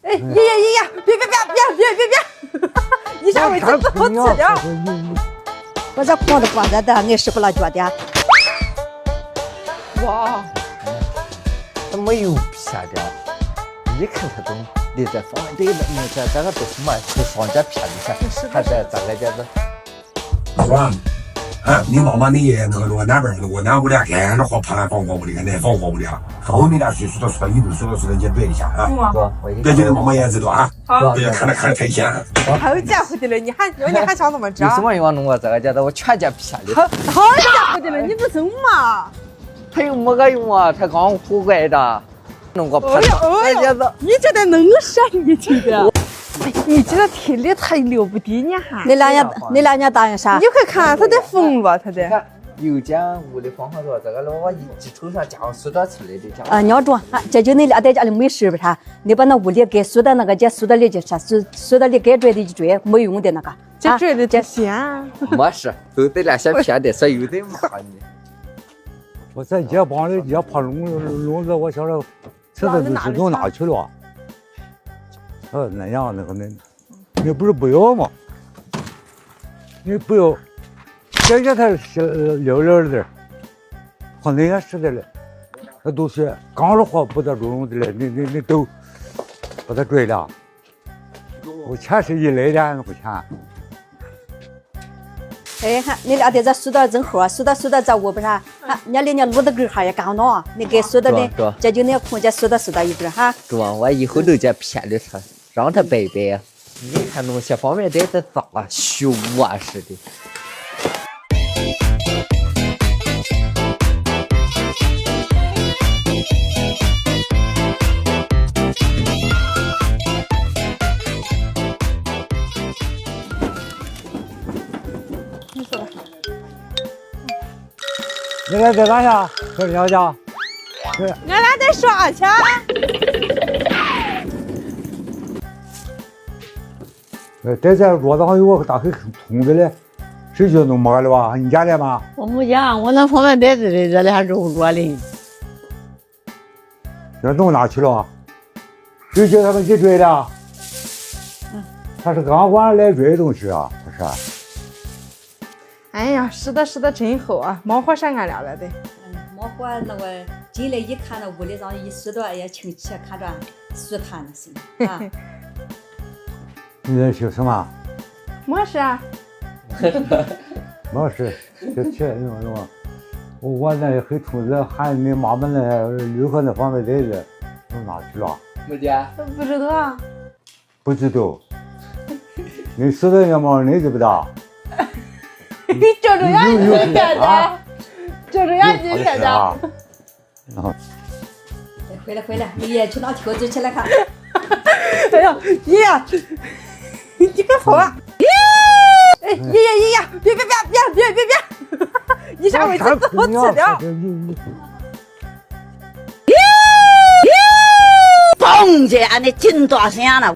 哎，爷爷，别，你下回真不好吃点。我这光着光着的，俺师傅老觉得。哇，他没有骗的，一看他懂。你这方面这个都是嘛，是双家骗的，还是咋个叫做？老王，你妈妈你爷爷那个路那边路，那屋里天天喝盘房活不的，那房活不的，后面俩说到一路说到你对一下啊，别觉得妈妈也知道啊，别看着太险。好家伙的了，你还想怎么着？有什么用弄我这个叫做我全家骗的。好家伙的了，你不走嘛？他有么个用啊？他刚活过来的。弄个盘子，你这得能闪你去的，你这个体力太了不得，你哈！你两年答应啥？你快看他得疯了，他得。有讲屋里放好多这个了，我基础上加上苏打出来的讲。娘中，这就你俩在家里没事不是？你把那屋里给苏打那个叫苏打里就是苏打里该拽的一拽，没用的那个。这拽的这咸。没事，都得那些骗的，所以有的骂你。我在街帮里也怕笼子，我晓得。车子都拿去了，那样你不是不要吗？你不要，人家才溜的，和那样似的了，那都是刚是活不得笼子了，你都把它追了，我钱是一来的，不钱。哎哈，你俩在这苏打正好，苏打这屋不是？人家连路的根哈也刚弄，你给苏打的，这就那空间苏打一根哈。是吧？我以后都叫骗的他，让他拜拜。你看弄些方面得咋了，虚无啊似的。你俩在哪下？在娘家。俺俩在耍去。在这桌子上有个大黑桶子嘞，谁就弄没了吧？你家的吗？我没家，我那放在袋子里，这里还肉着嘞。这弄哪去了？谁叫他们去追的？他是刚晚来追东西啊，他是。哎呀，是的，真好啊！忙活上俺俩了得。忙活那个进来一看，那屋里上一苏打，哎呀，清气，看着舒坦了是啊。你在修什么？没事啊。没事，就去弄。我那黑虫子喊你妈妈那绿河那方面袋子弄哪去了？没见。不知道啊。不知道。你说的要么你知不道？你睁着眼睛骗的，睁着眼睛骗的。回来，你也去拿条子起来看。哎呀，爷爷，你快跑啊！哎，爷爷，别，你下回真不好吃点。蹦去，俺的金多香了。